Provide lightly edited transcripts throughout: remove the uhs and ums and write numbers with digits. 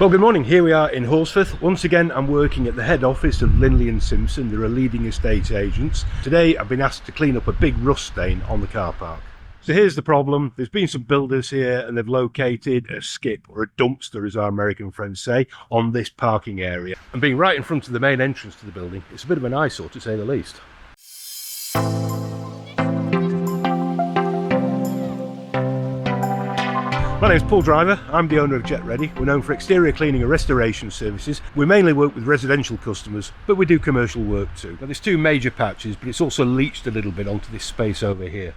Well, good morning. Here we are in Horsforth. Once again, I'm working at the head office of Linley & Simpson. They're a leading estate agents. Today, I've been asked to clean up a big rust stain on the car park. So here's the problem. There's been some builders here and they've located a skip, or a dumpster as our American friends say, on this parking area. And being right in front of the main entrance to the building, it's a bit of an eyesore to say the least. My name's Paul Driver, I'm the owner of JetReady. We're known for exterior cleaning and restoration services. We mainly work with residential customers, but we do commercial work too. Now, there's two major patches, but it's also leached a little bit onto this space over here.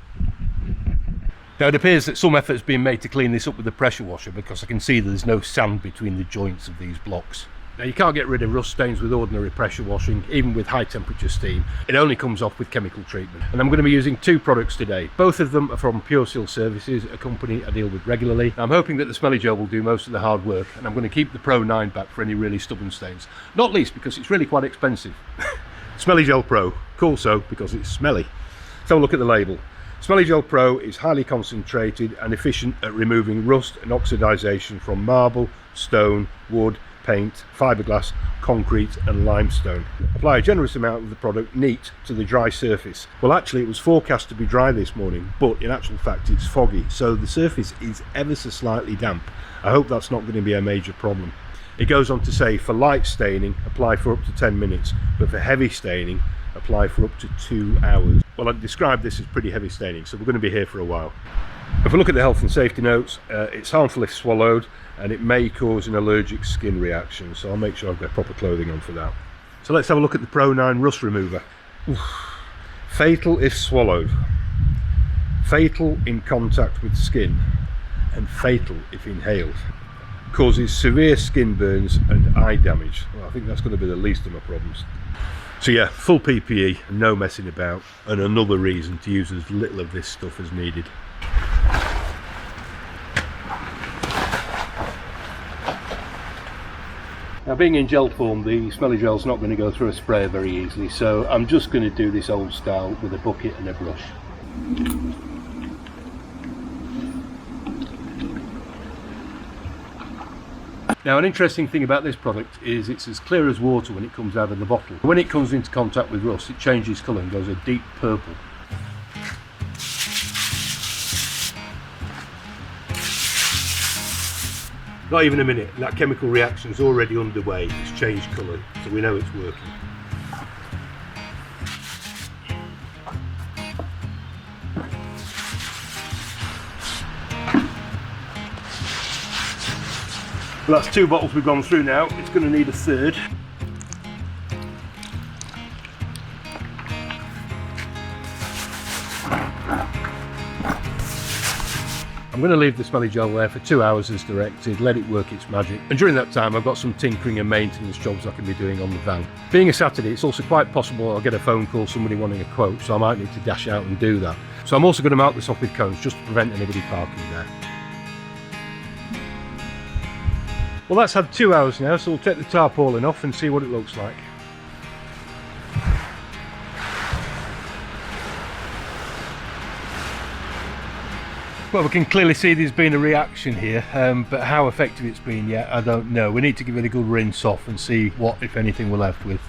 Now it appears that some effort has been made to clean this up with a pressure washer, because I can see that there's no sand between the joints of these blocks. Now you can't get rid of rust stains with ordinary pressure washing, even with high temperature steam. It only comes off with chemical treatment. And I'm going to be using two products today. Both of them are from Pure Seal Services, a company I deal with regularly. I'm hoping that the smelly gel will do most of the hard work, and I'm going to keep the Pro 9 back for any really stubborn stains. Not least because it's really quite expensive. Smelly Gel Pro, called so because it's smelly. Let's have a look at the label. Smelly Gel Pro is highly concentrated and efficient at removing rust and oxidization from marble, stone, wood, paint, fiberglass, concrete and limestone. Apply a generous amount of the product neat to the dry surface. Well, actually it was forecast to be dry this morning, but in actual fact it's foggy, so the surface is ever so slightly damp. I hope that's not going to be a major problem. It goes on to say for light staining apply for up to 10 minutes, but for heavy staining apply for up to 2 hours. Well, I'd describe this as pretty heavy staining, so we're going to be here for a while. If we look at the health and safety notes, it's harmful if swallowed and it may cause an allergic skin reaction, so I'll make sure I've got proper clothing on for that. So let's have a look at the Pro 9 rust remover. Oof. Fatal if swallowed, fatal in contact with skin, and fatal if inhaled. Causes severe skin burns and eye damage. Well, I think that's going to be the least of my problems. So yeah, full PPE, no messing about, and another reason to use as little of this stuff as needed. Now, being in gel form, the smelly gel's not going to go through a sprayer very easily, so I'm just going to do this old style with a bucket and a brush. Now, an interesting thing about this product is it's as clear as water when it comes out of the bottle. When it comes into contact with rust, it changes colour and goes a deep purple. Not even a minute, and that chemical reaction is already underway. It's changed colour, so we know it's working. Well, that's 2 bottles we've gone through now. It's going to need a third. I'm going to leave the smelly gel there for 2 hours as directed, let it work its magic, and during that time I've got some tinkering and maintenance jobs I can be doing on the van. Being a Saturday, it's also quite possible I'll get a phone call, somebody wanting a quote, so I might need to dash out and do that. So I'm also going to mark this off with cones just to prevent anybody parking there. Well, that's had 2 hours now, so we'll take the tarpaulin off and see what it looks like. Well, we can clearly see there's been a reaction here, but how effective it's been yet, I don't know. We need to give it a good rinse off and see what, if anything, we're left with.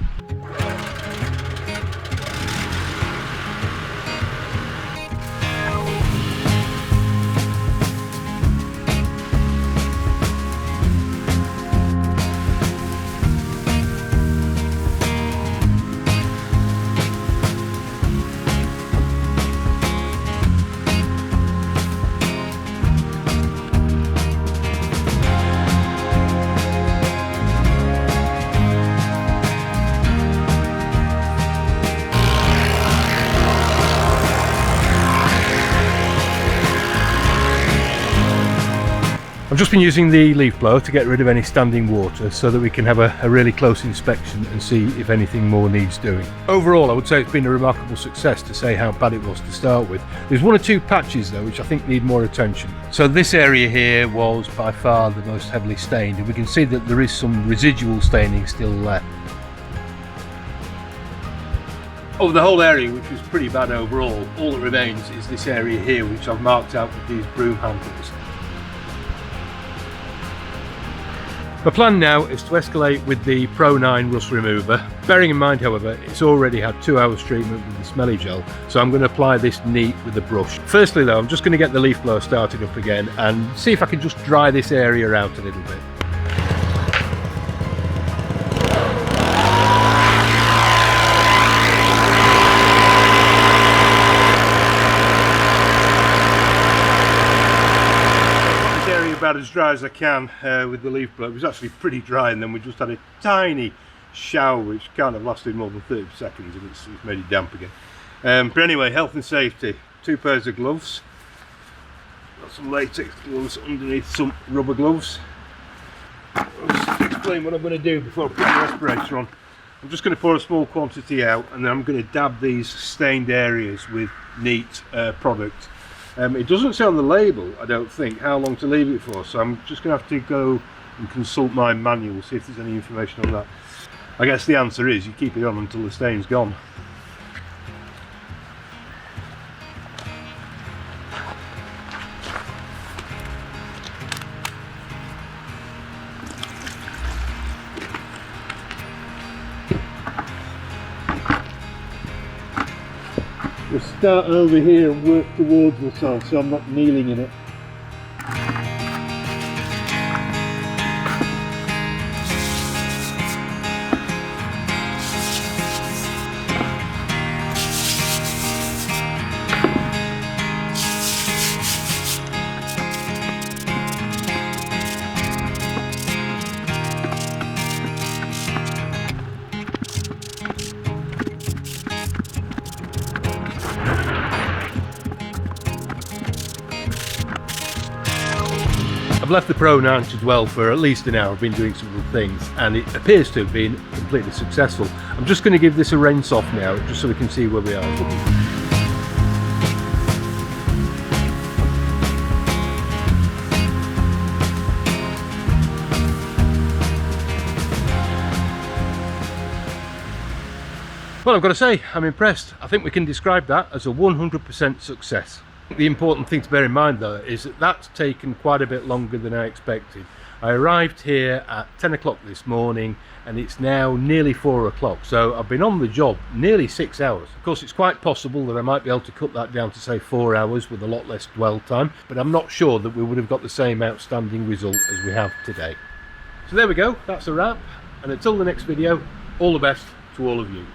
I've just been using the leaf blower to get rid of any standing water so that we can have a really close inspection and see if anything more needs doing. Overall, I would say it's been a remarkable success to say how bad it was to start with. There's 1 or 2 patches though which I think need more attention. So this area here was by far the most heavily stained, and we can see that there is some residual staining still there. Over the whole area, which was pretty bad overall, all that remains is this area here which I've marked out with these broom handles. My plan now is to escalate with the Pro 9 rust remover. Bearing in mind, however, it's already had 2 hours treatment with the smelly gel, so I'm going to apply this neat with a brush. Firstly though, I'm just going to get the leaf blower started up again and see if I can just dry this area out a little bit. About as dry as I can with the leaf blower. It was actually pretty dry, and then we just had a tiny shower which kind of lasted more than 30 seconds and it's made it damp again. But anyway, health and safety, 2 pairs of gloves, got some latex gloves underneath some rubber gloves. I'll just explain what I'm going to do before I put the respirator on. I'm just going to pour a small quantity out and then I'm going to dab these stained areas with neat product. It doesn't say on the label, I don't think, how long to leave it for, so I'm just going to have to go and consult my manual, see if there's any information on that. I guess the answer is you keep it on until the stain's gone. We'll start over here and work towards myself so I'm not kneeling in it. I've left the Pro 9 to dwell for at least an hour. I've been doing some other things and it appears to have been completely successful. I'm just going to give this a rinse off now just so we can see where we are. Well, I've got to say, I'm impressed. I think we can describe that as a 100% success. The important thing to bear in mind though is that that's taken quite a bit longer than I expected. I arrived here at 10 o'clock this morning and it's now nearly 4 o'clock, so I've been on the job nearly 6 hours. Of course, it's quite possible that I might be able to cut that down to say 4 hours with a lot less dwell time, but I'm not sure that we would have got the same outstanding result as we have today. So there we go, that's a wrap, and until the next video, all the best to all of you.